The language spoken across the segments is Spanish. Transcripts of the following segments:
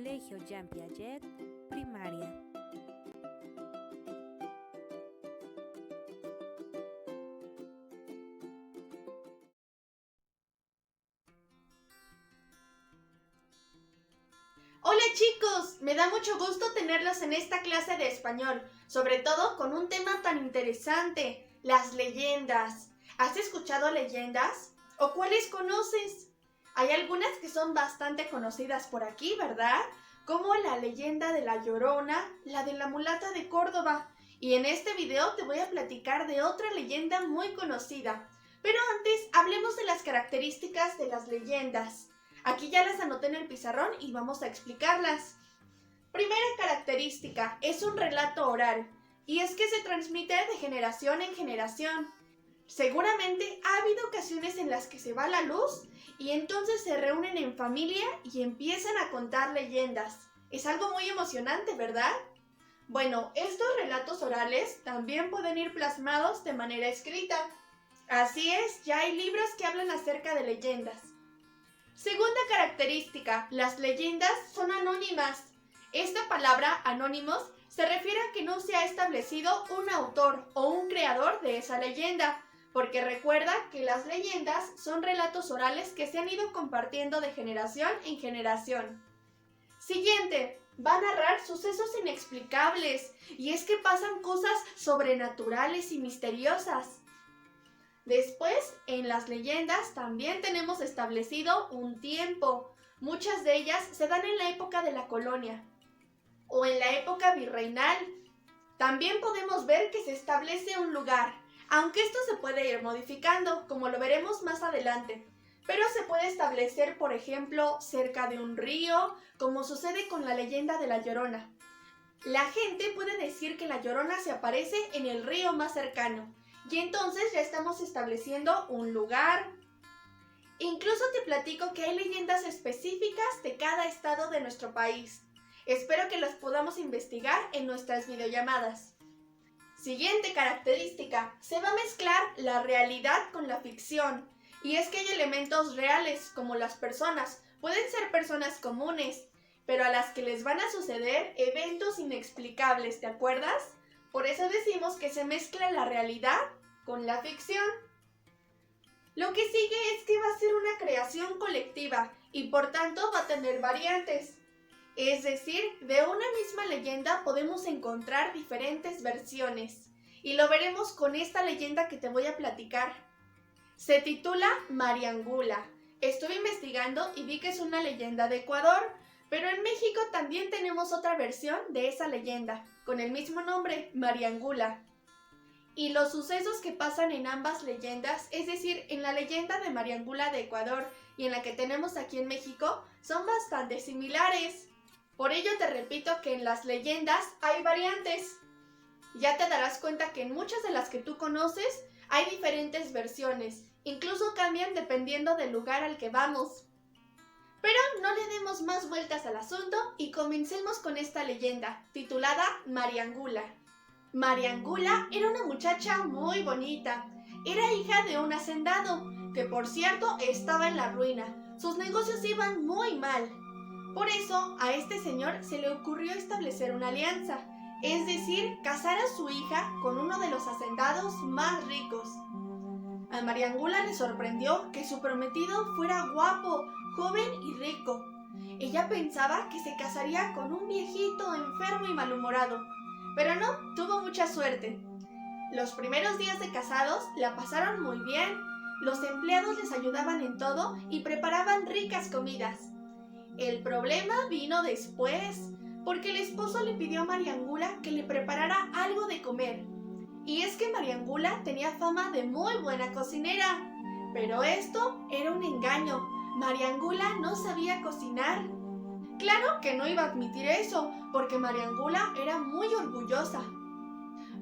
Colegio Jean Piaget, primaria. Hola chicos, me da mucho gusto tenerlos en esta clase de español, sobre todo con un tema tan interesante, las leyendas. ¿Has escuchado leyendas? ¿O cuáles conoces? Hay algunas que son bastante conocidas por aquí, ¿verdad? Como la leyenda de La Llorona, la de la mulata de Córdoba. Y en este video te voy a platicar de otra leyenda muy conocida. Pero antes, hablemos de las características de las leyendas. Aquí ya las anoté en el pizarrón y vamos a explicarlas. Primera característica, es un relato oral, y es que se transmite de generación en generación. Seguramente ha habido ocasiones en las que se va la luz y entonces se reúnen en familia y empiezan a contar leyendas. Es algo muy emocionante, ¿verdad? Bueno, estos relatos orales también pueden ir plasmados de manera escrita. Así es, ya hay libros que hablan acerca de leyendas. Segunda característica, las leyendas son anónimas. Esta palabra, anónimos, se refiere a que no se ha establecido un autor o un creador de esa leyenda, porque recuerda que las leyendas son relatos orales que se han ido compartiendo de generación en generación. Siguiente, va a narrar sucesos inexplicables, y es que pasan cosas sobrenaturales y misteriosas. Después, en las leyendas también tenemos establecido un tiempo. Muchas de ellas se dan en la época de la colonia o en la época virreinal. También podemos ver que se establece un lugar, aunque esto se puede ir modificando, como lo veremos más adelante. Pero se puede establecer, por ejemplo, cerca de un río, como sucede con la leyenda de La Llorona. La gente puede decir que La Llorona se aparece en el río más cercano. Y entonces ya estamos estableciendo un lugar. Incluso te platico que hay leyendas específicas de cada estado de nuestro país. Espero que las podamos investigar en nuestras videollamadas. Siguiente característica, se va a mezclar la realidad con la ficción. Y es que hay elementos reales, como las personas. Pueden ser personas comunes, pero a las que les van a suceder eventos inexplicables, ¿te acuerdas? Por eso decimos que se mezcla la realidad con la ficción. Lo que sigue es que va a ser una creación colectiva y por tanto va a tener variantes. Es decir, de una misma leyenda podemos encontrar diferentes versiones. Y lo veremos con esta leyenda que te voy a platicar. Se titula Mariangula. Estuve investigando y vi que es una leyenda de Ecuador, pero en México también tenemos otra versión de esa leyenda, con el mismo nombre, Mariangula. Y los sucesos que pasan en ambas leyendas, es decir, en la leyenda de Mariangula de Ecuador y en la que tenemos aquí en México, son bastante similares. Por ello te repito que en las leyendas hay variantes. Ya te darás cuenta que en muchas de las que tú conoces hay diferentes versiones, incluso cambian dependiendo del lugar al que vamos. Pero no le demos más vueltas al asunto y comencemos con esta leyenda, titulada Mariangula. Mariangula era una muchacha muy bonita. Era hija de un hacendado, que por cierto estaba en la ruina. Sus negocios iban muy mal. Por eso a este señor se le ocurrió establecer una alianza, es decir, casar a su hija con uno de los hacendados más ricos. A Mariangula le sorprendió que su prometido fuera guapo, joven y rico. Ella pensaba que se casaría con un viejito enfermo y malhumorado, pero no, tuvo mucha suerte. Los primeros días de casados la pasaron muy bien. Los empleados les ayudaban en todo y preparaban ricas comidas. El problema vino después, porque el esposo le pidió a Mariangula que le preparara algo de comer. Y es que Mariangula tenía fama de muy buena cocinera, pero esto era un engaño. Mariangula no sabía cocinar. Claro que no iba a admitir eso, porque Mariangula era muy orgullosa.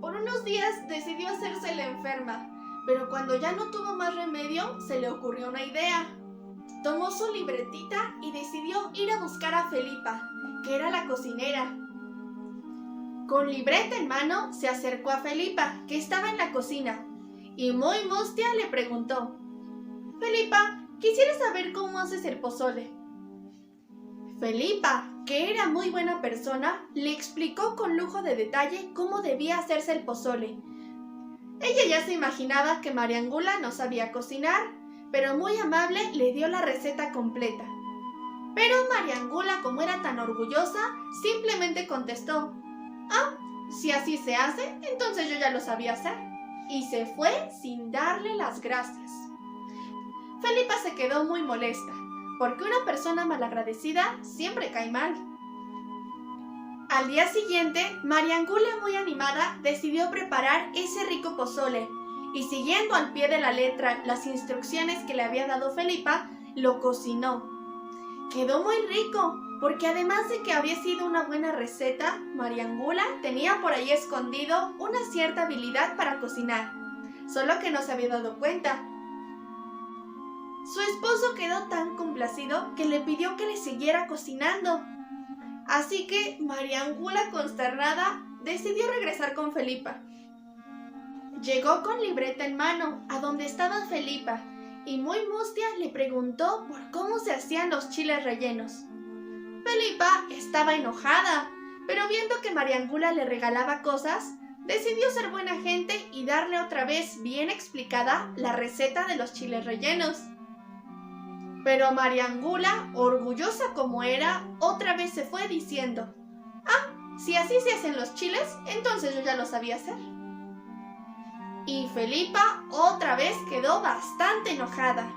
Por unos días decidió hacerse la enferma, pero cuando ya no tuvo más remedio, se le ocurrió una idea. Tomó su libretita y decidió ir a buscar a Felipa, que era la cocinera. Con libreta en mano, se acercó a Felipa, que estaba en la cocina, y muy mustia le preguntó: Felipa, quisiera saber cómo haces el pozole. Felipa, que era muy buena persona, le explicó con lujo de detalle cómo debía hacerse el pozole. Ella ya se imaginaba que Mariangula no sabía cocinar, pero muy amable le dio la receta completa. Pero Mariangula, como era tan orgullosa, simplemente contestó: «Ah, si así se hace, entonces yo ya lo sabía hacer», y se fue sin darle las gracias. Felipa se quedó muy molesta, porque una persona malagradecida siempre cae mal. Al día siguiente, Mariangula, muy animada, decidió preparar ese rico pozole, y siguiendo al pie de la letra las instrucciones que le había dado Felipa, lo cocinó. Quedó muy rico, porque además de que había sido una buena receta, Mariangula tenía por ahí escondido una cierta habilidad para cocinar, solo que no se había dado cuenta. Su esposo quedó tan complacido que le pidió que le siguiera cocinando. Así que Mariangula, consternada, decidió regresar con Felipa. Llegó con libreta en mano a donde estaba Felipa y muy mustia le preguntó por cómo se hacían los chiles rellenos. Felipa estaba enojada, pero viendo que Mariangula le regalaba cosas, decidió ser buena gente y darle otra vez bien explicada la receta de los chiles rellenos. Pero Mariangula, orgullosa como era, otra vez se fue diciendo: «Ah, si así se hacen los chiles, entonces yo ya lo sabía hacer». Y Felipa otra vez quedó bastante enojada.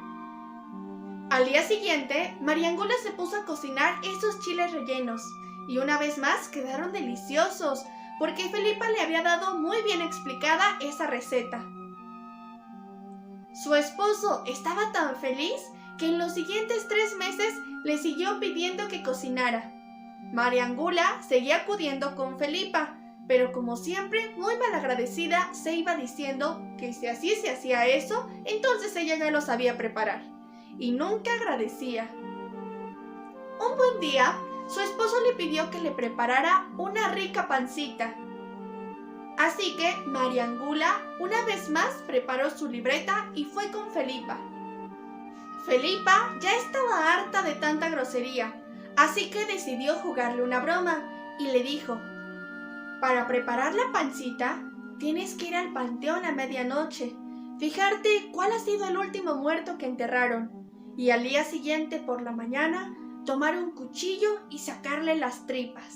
Al día siguiente, Mariangula se puso a cocinar esos chiles rellenos, y una vez más quedaron deliciosos, porque Felipa le había dado muy bien explicada esa receta. Su esposo estaba tan feliz que en los siguientes 3 meses le siguió pidiendo que cocinara. Mariangula seguía acudiendo con Felipa, pero como siempre, muy malagradecida, se iba diciendo que si así se hacía eso, entonces ella ya lo sabía preparar, y nunca agradecía. Un buen día, su esposo le pidió que le preparara una rica pancita. Así que Mariangula una vez más preparó su libreta y fue con Felipa. Felipa ya estaba harta de tanta grosería, así que decidió jugarle una broma y le dijo: «Para preparar la pancita, tienes que ir al panteón a medianoche, fijarte cuál ha sido el último muerto que enterraron, y al día siguiente por la mañana tomar un cuchillo y sacarle las tripas.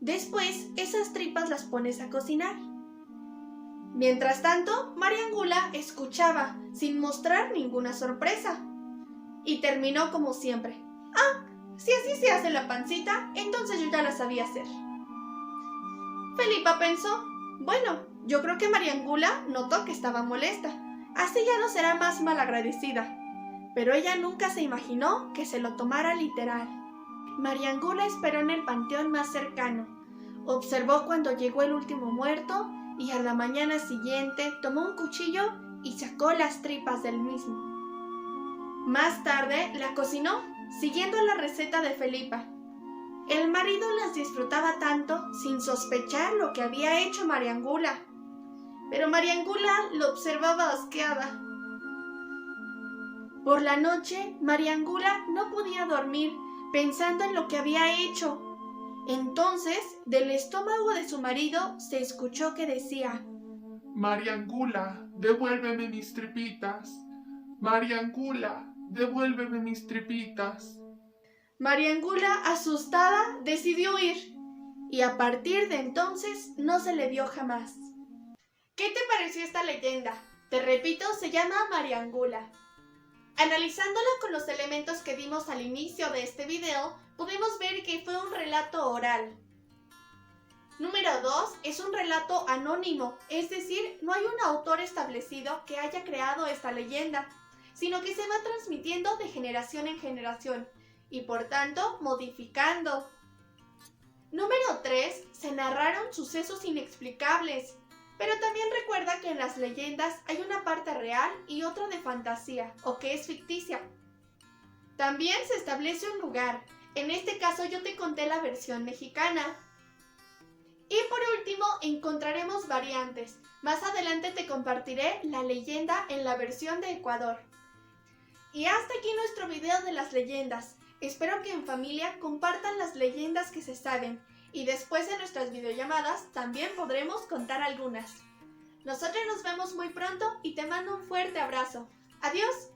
Después, esas tripas las pones a cocinar». Mientras tanto, Mariangula escuchaba, sin mostrar ninguna sorpresa. Y terminó como siempre: «Ah, si así se hace la pancita, entonces yo ya la sabía hacer». Felipa pensó: «Bueno, yo creo que Mariangula notó que estaba molesta, así ya no será más malagradecida». Pero ella nunca se imaginó que se lo tomara literal. Mariangula esperó en el panteón más cercano, observó cuando llegó el último muerto y a la mañana siguiente tomó un cuchillo y sacó las tripas del mismo. Más tarde la cocinó, siguiendo la receta de Felipa. El marido las disfrutaba tanto sin sospechar lo que había hecho Mariangula. Pero Mariangula lo observaba asqueada. Por la noche, Mariangula no podía dormir pensando en lo que había hecho. Entonces, del estómago de su marido se escuchó que decía: «Mariangula, devuélveme mis tripitas. Mariangula, devuélveme mis tripitas». Mariangula, asustada, decidió huir, y a partir de entonces no se le vio jamás. ¿Qué te pareció esta leyenda? Te repito, se llama Mariangula. Analizándola con los elementos que dimos al inicio de este video, podemos ver que fue un relato oral. Número 2, es un relato anónimo, es decir, no hay un autor establecido que haya creado esta leyenda, sino que se va transmitiendo de generación en generación y por tanto modificando. Número 3, se narraron sucesos inexplicables, pero también recuerda que en las leyendas hay una parte real y otra de fantasía, o que es ficticia. También se establece un lugar, en este caso yo te conté la versión mexicana. Y por último encontraremos variantes, más adelante te compartiré la leyenda en la versión de Ecuador. Y hasta aquí nuestro video de las leyendas. Espero que en familia compartan las leyendas que se saben y después de nuestras videollamadas también podremos contar algunas. Nosotros nos vemos muy pronto y te mando un fuerte abrazo. ¡Adiós!